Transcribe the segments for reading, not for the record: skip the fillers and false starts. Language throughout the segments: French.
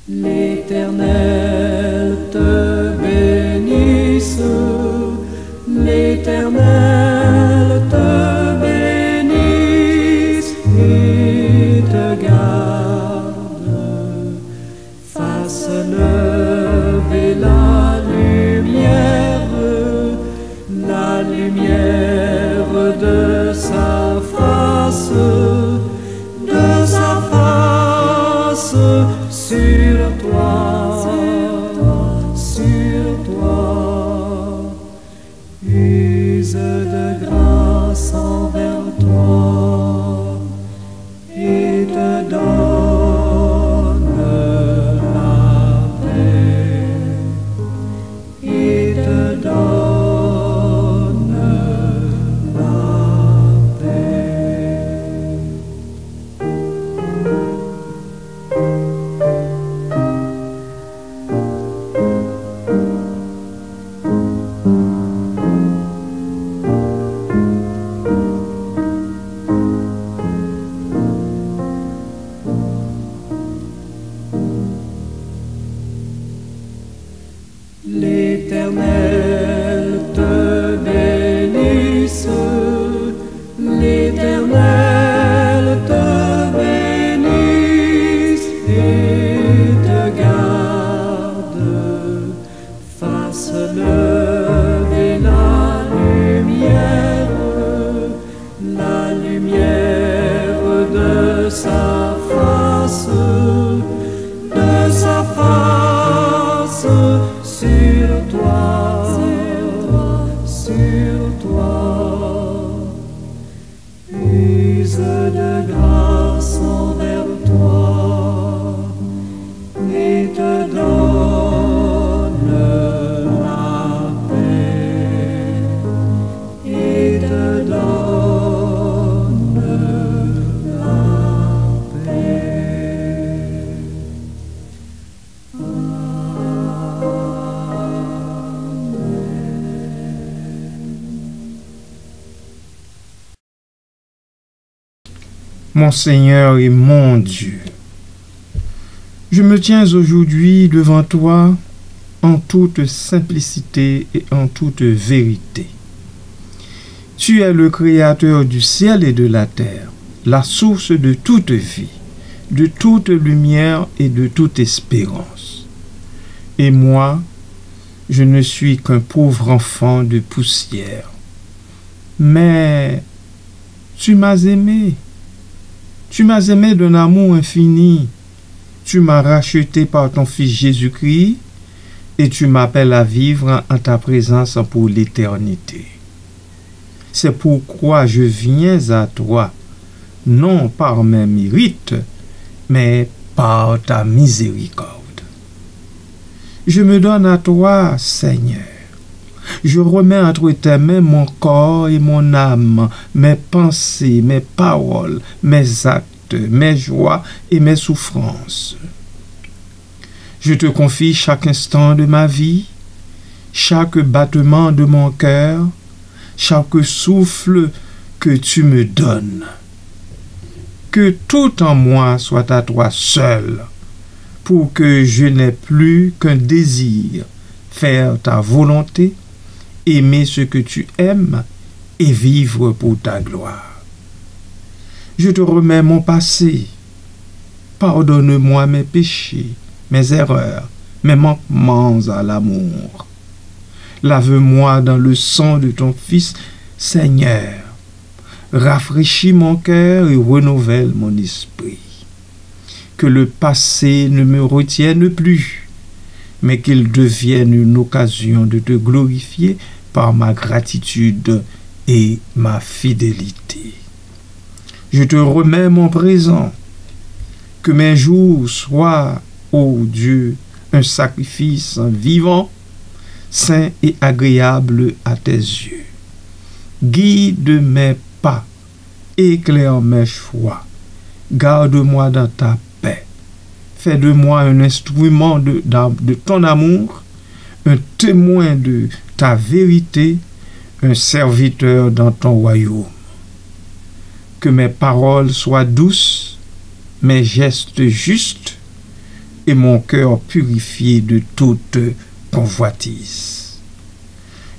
L'Éternel te bénisse, l'Éternel te bénisse et te garde, fasse lever la lumière de sa face sur toi, use de grâce envers toi et te donne la paix, et te donne la paix. L'Éternel te bénisse, l'Éternel te bénisse et te garde, fasse lever la lumière de sa face sur toi, use de grâce envers toi et te donne la paix, et te donne la paix. Mon Seigneur et mon Dieu, je me tiens aujourd'hui devant toi en toute simplicité et en toute vérité. Tu es le Créateur du ciel et de la terre, la source de toute vie, de toute lumière et de toute espérance. Et moi, je ne suis qu'un pauvre enfant de poussière. Mais tu m'as aimé. Tu m'as aimé d'un amour infini. Tu m'as racheté par ton Fils Jésus-Christ et tu m'appelles à vivre en ta présence pour l'éternité. C'est pourquoi je viens à toi, non par mes mérites, mais par ta miséricorde. Je me donne à toi, Seigneur. Je remets entre tes mains mon corps et mon âme, mes pensées, mes paroles, mes actes, mes joies et mes souffrances. Je te confie chaque instant de ma vie, chaque battement de mon cœur, chaque souffle que tu me donnes. Que tout en moi soit à toi seul, pour que je n'ai plus qu'un désir, faire ta volonté, aimer ce que tu aimes et vivre pour ta gloire. Je te remets mon passé. Pardonne-moi mes péchés, mes erreurs, mes manquements à l'amour. Lave-moi dans le sang de ton Fils, Seigneur. Rafraîchis mon cœur et renouvelle mon esprit. Que le passé ne me retienne plus, mais qu'il devienne une occasion de te glorifier par ma gratitude et ma fidélité. Je te remets mon présent. Que mes jours soient, ô Dieu, un sacrifice vivant, saint et agréable à tes yeux. Guide mes pas, éclaire mes choix, garde-moi dans ta paix. Fais de moi un instrument de ton amour, un témoin de ta vérité un serviteur dans ton royaume. Que mes paroles soient douces, mes gestes justes et mon cœur purifié de toute convoitise.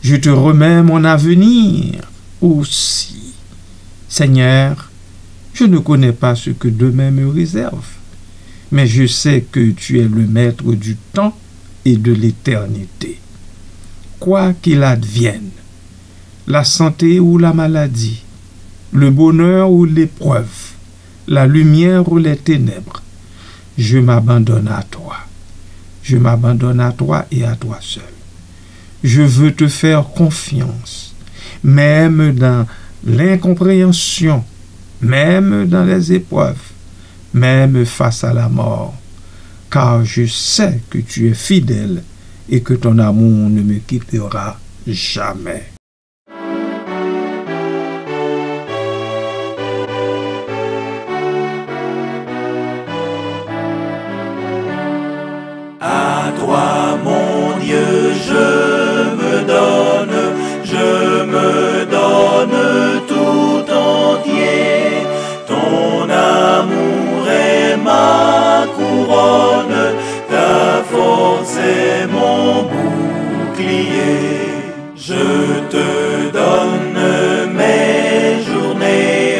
Je te remets mon avenir aussi. Seigneur, je ne connais pas ce que demain me réserve, mais je sais que tu es le maître du temps et de l'éternité. Quoi qu'il advienne, la santé ou la maladie, le bonheur ou l'épreuve, la lumière ou les ténèbres, je m'abandonne à toi. Je m'abandonne à toi et à toi seul. Je veux te faire confiance, même dans l'incompréhension, même dans les épreuves, même face à la mort, car je sais que tu es fidèle et que ton amour ne me quittera jamais. À toi, mon Dieu, je me donne tout entier. Ton amour est ma couronne, ta force est mon bouclier. Je te donne mes journées,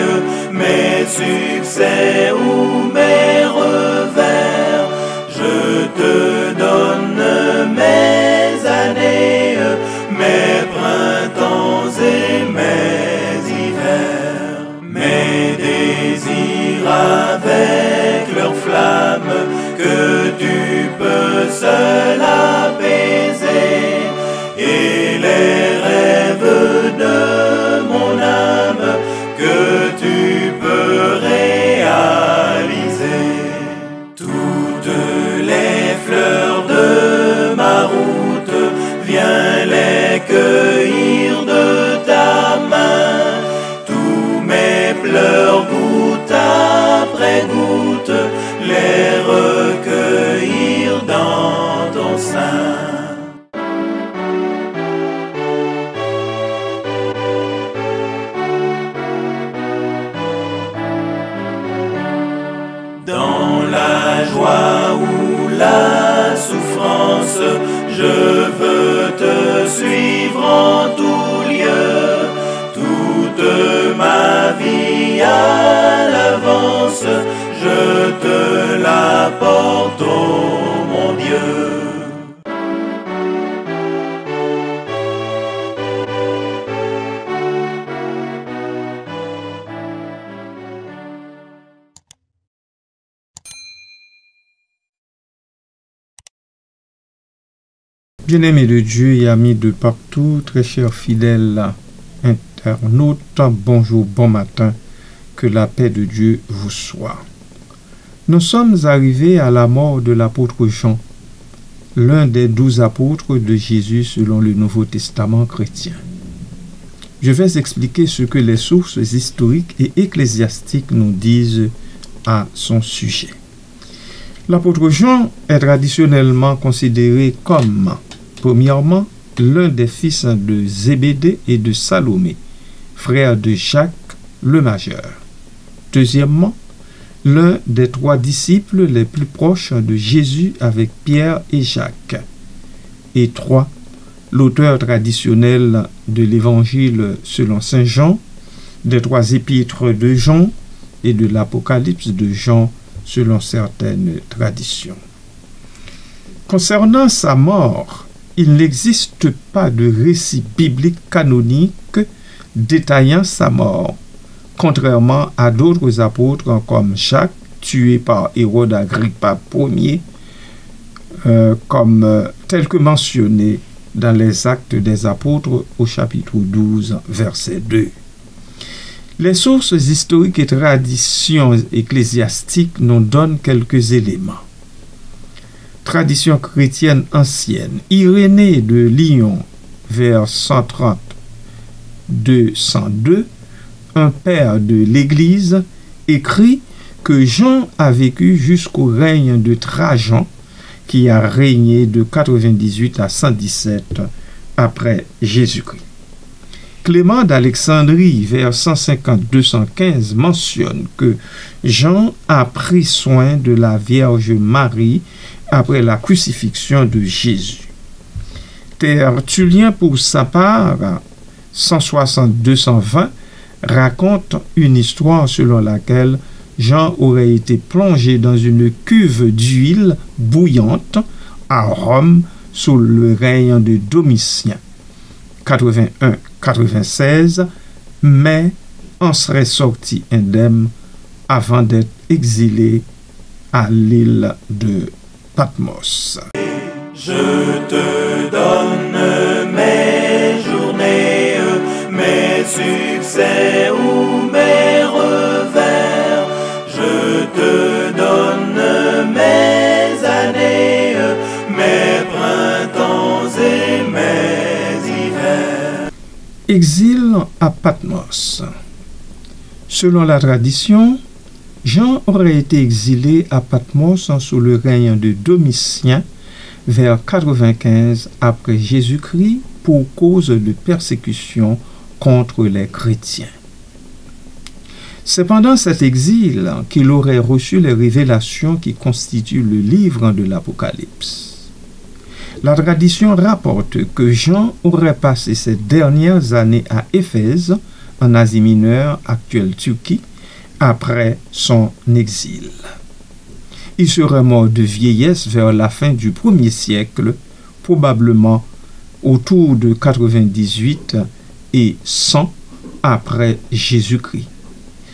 mes succès ou mes revers. Je te donne mes années, mes printemps et mes hivers. Mes désirs avec leur flamme, que tu peux seul apaiser, et les rêves de mon âme, que tu peux réaliser. Toutes les fleurs de ma route, viens les cueillir de ta main. Tous mes pleurs goutte après goutte, les recueillir dans ton sein. Dans la joie ou la souffrance, je veux te suivre en tout lieu. Toute ma vie à l'avance, je te l'apporte, ô mon Dieu. Bien-aimés de Dieu et amis de partout, très chers fidèles internautes, bonjour, bon matin, que la paix de Dieu vous soit. Nous sommes arrivés à la mort de l'apôtre Jean, l'un des 12 apôtres de Jésus selon le Nouveau Testament chrétien. Je vais expliquer ce que les sources historiques et ecclésiastiques nous disent à son sujet. L'apôtre Jean est traditionnellement considéré comme, premièrement, l'un des fils de Zébédée et de Salomé, frère de Jacques le Majeur. Deuxièmement, l'un des 3 disciples les plus proches de Jésus avec Pierre et Jacques. Et 3, l'auteur traditionnel de l'Évangile selon saint Jean, des 3 épîtres de Jean et de l'Apocalypse de Jean selon certaines traditions. Concernant sa mort, il n'existe pas de récit biblique canonique détaillant sa mort, contrairement à d'autres apôtres comme Jacques, tué par Hérode Agrippa Ier, tel que mentionné dans les Actes des Apôtres au chapitre 12, verset 2. Les sources historiques et traditions ecclésiastiques nous donnent quelques éléments. Tradition chrétienne ancienne, Irénée de Lyon, vers 130-202, un père de l'Église, écrit que Jean a vécu jusqu'au règne de Trajan, qui a régné de 98 à 117 après Jésus-Christ. Clément d'Alexandrie, vers 150-215, mentionne que Jean a pris soin de la Vierge Marie après la crucifixion de Jésus. Tertullien, pour sa part, 160-220, raconte une histoire selon laquelle Jean aurait été plongé dans une cuve d'huile bouillante à Rome sous le règne de Domitien. 81-96, mais en serait sorti indemne avant d'être exilé à l'île de Patmos. Je te donne mes journées, mes succès ou mes revers. Je te donne mes années, mes printemps et mes hivers. Exil à Patmos. Selon la tradition, Jean aurait été exilé à Patmos sous le règne de Domitien vers 95 après Jésus-Christ pour cause de persécution contre les chrétiens. C'est pendant cet exil qu'il aurait reçu les révélations qui constituent le livre de l'Apocalypse. La tradition rapporte que Jean aurait passé ses dernières années à Éphèse, en Asie mineure, actuelle Turquie, après son exil. Il serait mort de vieillesse vers la fin du 1er siècle, probablement autour de 98 et 100 après Jésus-Christ,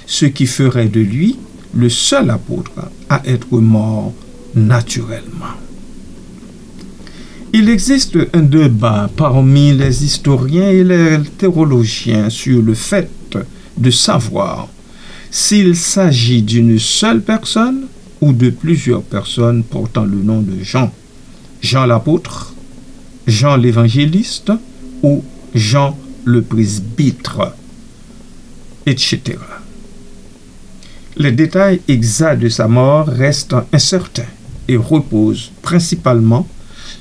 ce qui ferait de lui le seul apôtre à être mort naturellement. Il existe un débat parmi les historiens et les théologiens sur le fait de savoir s'il s'agit d'une seule personne ou de plusieurs personnes portant le nom de Jean. Jean l'apôtre, Jean l'évangéliste ou Jean le presbytre, etc. Les détails exacts de sa mort restent incertains et reposent principalement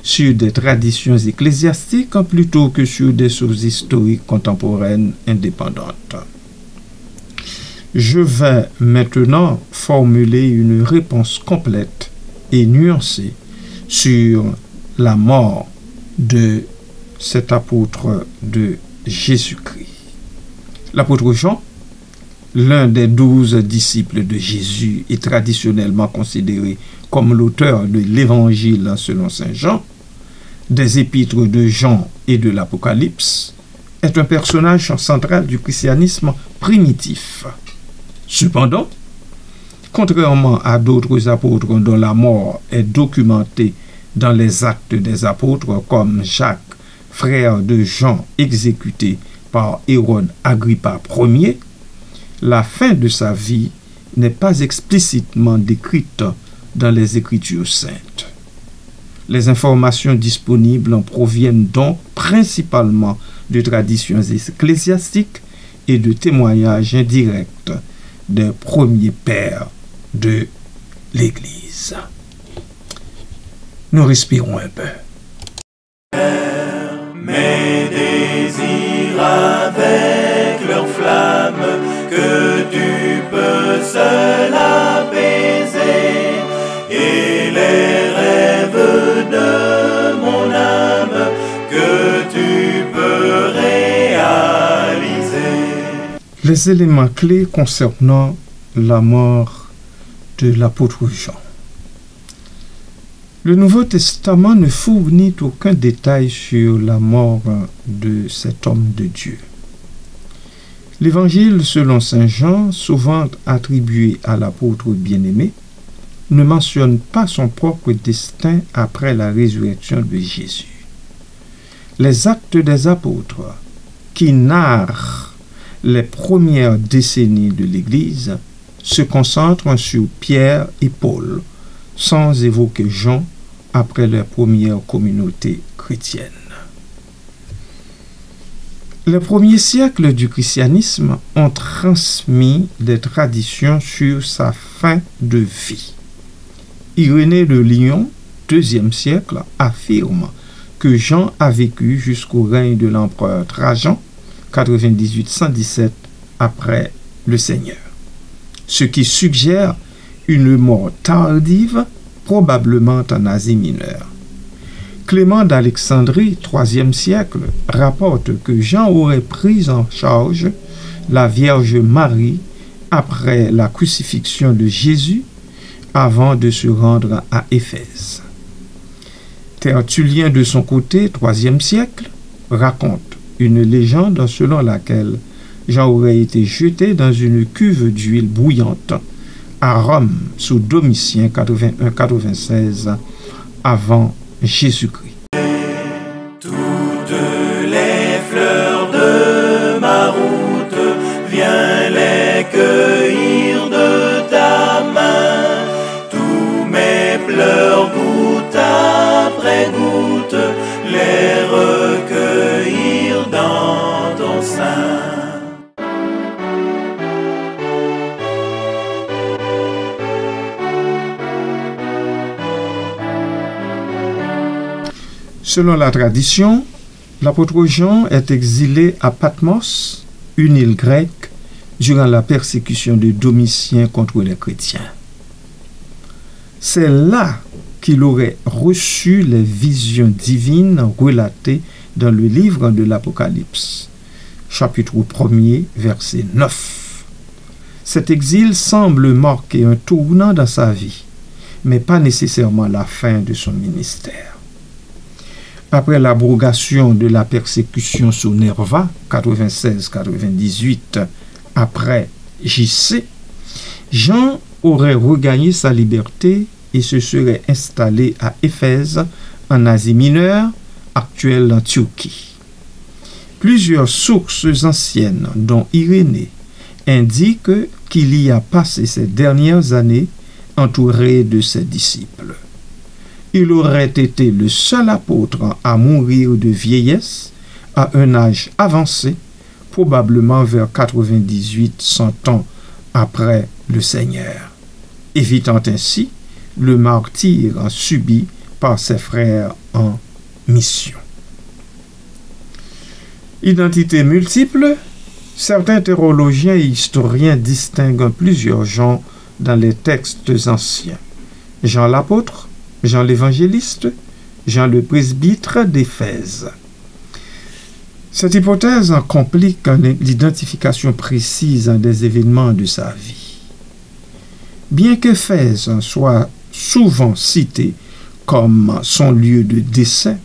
sur des traditions ecclésiastiques plutôt que sur des sources historiques contemporaines indépendantes. Je vais maintenant formuler une réponse complète et nuancée sur la mort de cet apôtre de Jésus-Christ. L'apôtre Jean, l'un des 12 disciples de Jésus et traditionnellement considéré comme l'auteur de l'Évangile selon saint Jean, des épîtres de Jean et de l'Apocalypse, est un personnage central du christianisme primitif. Cependant, contrairement à d'autres apôtres dont la mort est documentée dans les Actes des apôtres, comme Jacques, frère de Jean, exécuté par Hérode Agrippa Ier, la fin de sa vie n'est pas explicitement décrite dans les Écritures saintes. Les informations disponibles proviennent donc principalement de traditions ecclésiastiques et de témoignages indirects des premiers pères de l'Église. Nous respirons un peu. Mes désirs avec leur flamme, que tu peux seul apaiser, et les rêves de mon âme, que tu peux réaliser. Les éléments clés concernant la mort de l'apôtre Jean. Le Nouveau Testament ne fournit aucun détail sur la mort de cet homme de Dieu. L'Évangile selon saint Jean, souvent attribué à l'apôtre bien-aimé, ne mentionne pas son propre destin après la résurrection de Jésus. Les Actes des apôtres, qui narrent les premières décennies de l'Église, se concentrent sur Pierre et Paul, sans évoquer Jean après les premières communautés chrétiennes. Les premiers siècles du christianisme ont transmis des traditions sur sa fin de vie. Irénée de Lyon, 2e siècle, affirme que Jean a vécu jusqu'au règne de l'empereur Trajan, 98-117 après le Seigneur, ce qui suggère une mort tardive, probablement en Asie mineure. Clément d'Alexandrie, IIIe siècle, rapporte que Jean aurait pris en charge la Vierge Marie après la crucifixion de Jésus, avant de se rendre à Éphèse. Tertullien, de son côté, IIIe siècle, raconte une légende selon laquelle Jean aurait été jeté dans une cuve d'huile bouillante à Rome sous Domitien 81-96 avant Jésus-Christ. Toutes les fleurs de ma route, viens les cueillir de ta main. Tous mes pleurs goutte après goutte, les recueillir dans ton sein. Selon la tradition, l'apôtre Jean est exilé à Patmos, une île grecque, durant la persécution de Domitien contre les chrétiens. C'est là qu'il aurait reçu les visions divines relatées dans le livre de l'Apocalypse, chapitre 1er, verset 9. Cet exil semble marquer un tournant dans sa vie, mais pas nécessairement la fin de son ministère. Après l'abrogation de la persécution sous Nerva, 96-98, après JC, Jean aurait regagné sa liberté et se serait installé à Éphèse, en Asie mineure, actuelle en Turquie. Plusieurs sources anciennes, dont Irénée, indiquent qu'il y a passé ces dernières années entouré de ses disciples. Il aurait été le seul apôtre à mourir de vieillesse à un âge avancé, probablement vers 98-100 ans après le Seigneur, évitant ainsi le martyre subi par ses frères en mission. Identité multiple, certains théologiens et historiens distinguent plusieurs Jean dans les textes anciens. Jean l'apôtre, Jean l'évangéliste, Jean le presbytre d'Éphèse. Cette hypothèse complique l'identification précise des événements de sa vie. Bien qu'Éphèse soit souvent cité comme son lieu de décès,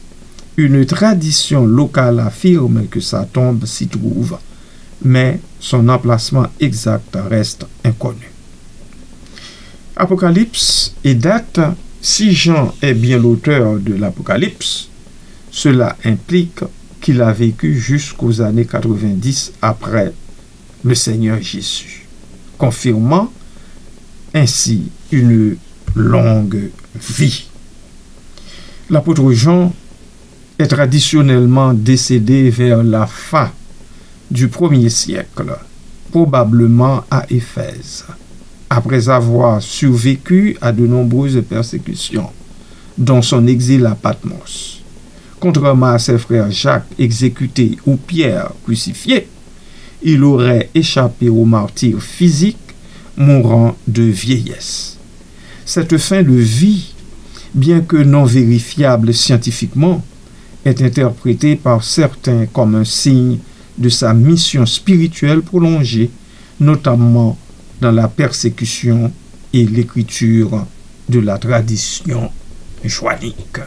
une tradition locale affirme que sa tombe s'y trouve, mais son emplacement exact reste inconnu. Apocalypse et date. Si Jean est bien l'auteur de l'Apocalypse, cela implique qu'il a vécu jusqu'aux années 90 après le Seigneur Jésus, confirmant ainsi une longue vie. L'apôtre Jean est traditionnellement décédé vers la fin du 1er siècle, probablement à Éphèse, après avoir survécu à de nombreuses persécutions, dont son exil à Patmos. Contrairement à ses frères Jacques exécutés ou Pierre crucifié, il aurait échappé au martyre physique, mourant de vieillesse. Cette fin de vie, bien que non vérifiable scientifiquement, est interprétée par certains comme un signe de sa mission spirituelle prolongée, notamment dans la persécution et l'écriture de la tradition joannique.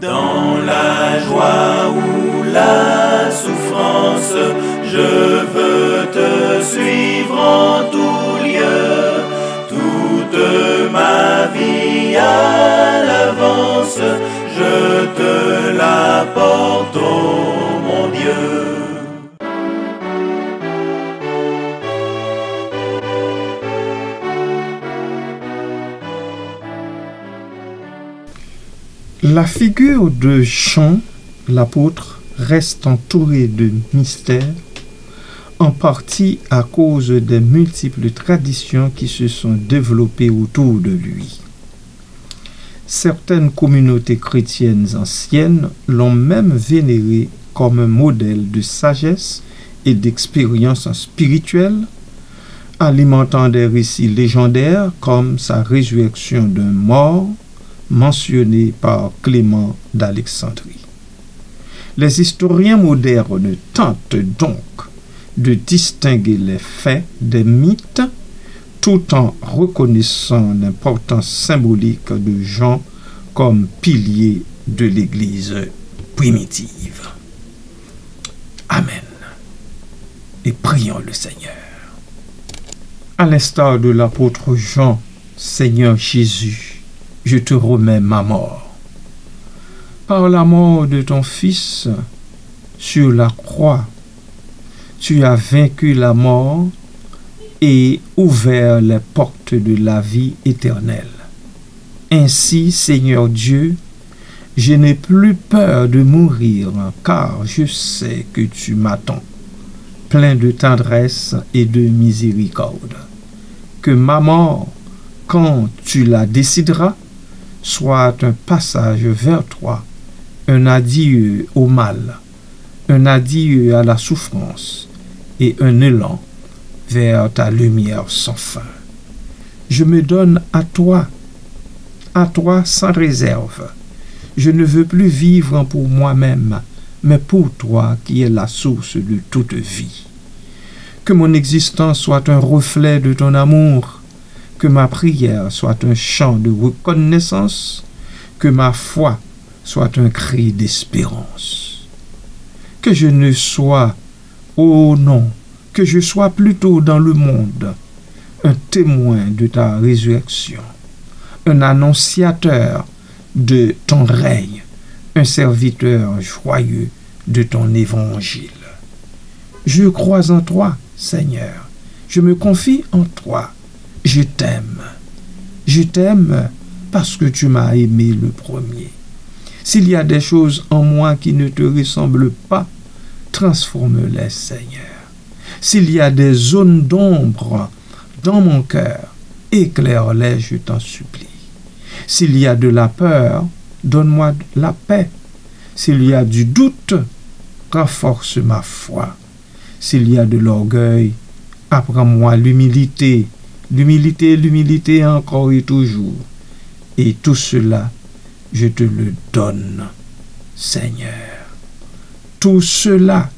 Dans la joie ou la souffrance, je veux te suivre en tout lieu, toute ma vie à l'avance, je te l'apporte, ô mon Dieu. La figure de Jean, l'apôtre, reste entourée de mystères en partie à cause des multiples traditions qui se sont développées autour de lui. Certaines communautés chrétiennes anciennes l'ont même vénéré comme un modèle de sagesse et d'expérience spirituelle, alimentant des récits légendaires comme sa résurrection d'un mort mentionné par Clément d'Alexandrie. Les historiens modernes tentent donc de distinguer les faits des mythes tout en reconnaissant l'importance symbolique de Jean comme pilier de l'Église primitive. Amen. Et prions le Seigneur. À l'instar de l'apôtre Jean, Seigneur Jésus, je te remets ma mort. Par la mort de ton Fils sur la croix, tu as vaincu la mort et ouvert les portes de la vie éternelle. Ainsi, Seigneur Dieu, je n'ai plus peur de mourir, car je sais que tu m'attends, plein de tendresse et de miséricorde. Que ma mort, quand tu la décideras, soit un passage vers toi, un adieu au mal, un adieu à la souffrance et un élan vers ta lumière sans fin. Je me donne à toi sans réserve. Je ne veux plus vivre pour moi-même, mais pour toi qui es la source de toute vie. Que mon existence soit un reflet de ton amour, que ma prière soit un chant de reconnaissance, que ma foi soit un cri d'espérance. Que je ne sois, oh non, que je sois plutôt dans le monde, un témoin de ta résurrection, un annonciateur de ton règne, un serviteur joyeux de ton évangile. Je crois en toi, Seigneur, je me confie en toi, je t'aime parce que tu m'as aimé le premier. S'il y a des choses en moi qui ne te ressemblent pas, transforme-les, Seigneur. S'il y a des zones d'ombre dans mon cœur, éclaire-les, je t'en supplie. S'il y a de la peur, donne-moi la paix. S'il y a du doute, renforce ma foi. S'il y a de l'orgueil, apprends-moi l'humilité, l'humilité encore et toujours. Et tout cela, je te le donne, Seigneur. Tout cela,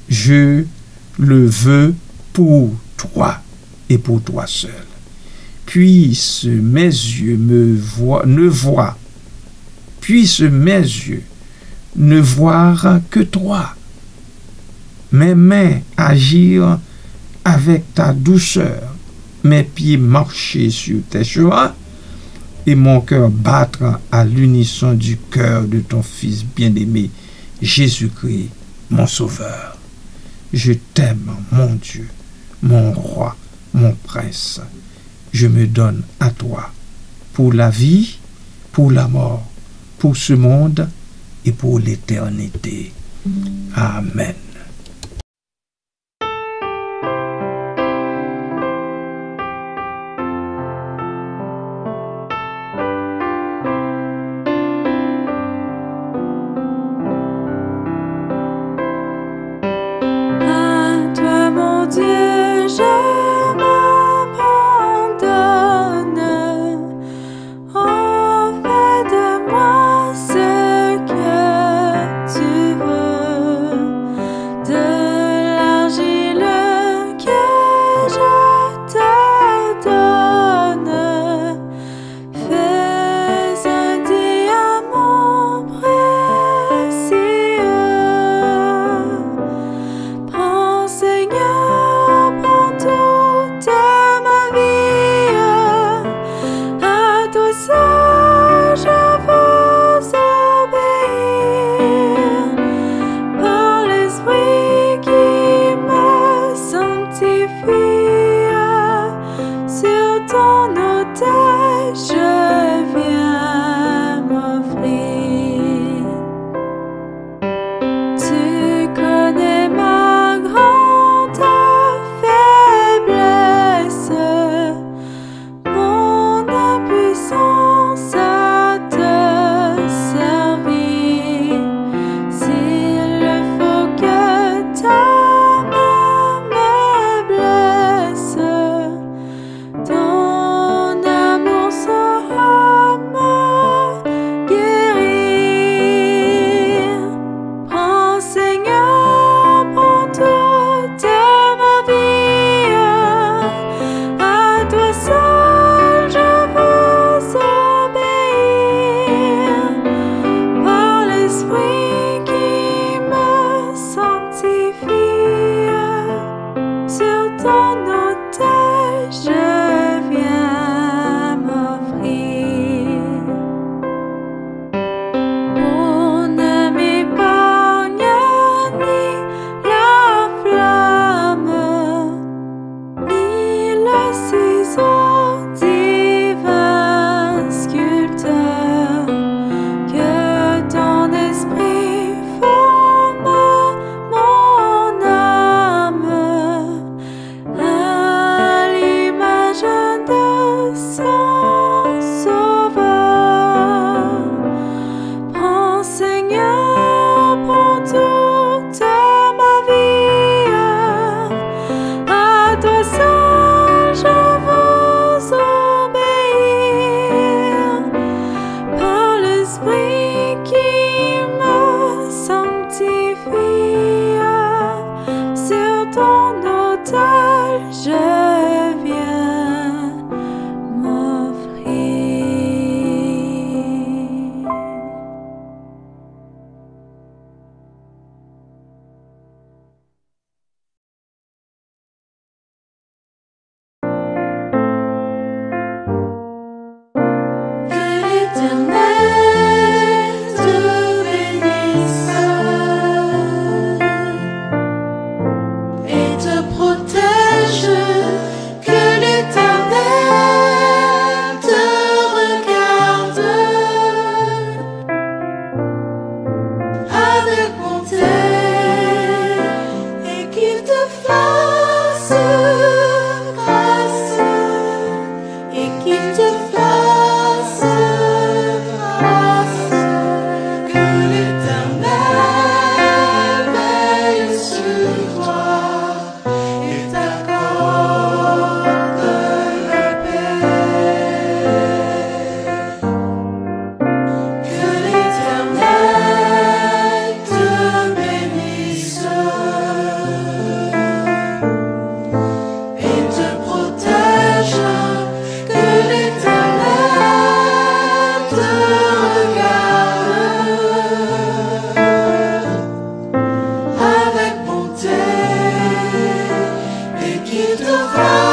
je le veux pour toi et pour toi seul. Puisse mes yeux ne voir que toi. Mes mains agir avec ta douceur, mes pieds marcher sur tes chemins et mon cœur battre à l'unisson du cœur de ton Fils bien-aimé, Jésus-Christ, mon Sauveur. Je t'aime, mon Dieu, mon Roi, mon Prince. Je me donne à toi pour la vie, pour la mort, pour ce monde et pour l'éternité. Amen. Qu'il te fasse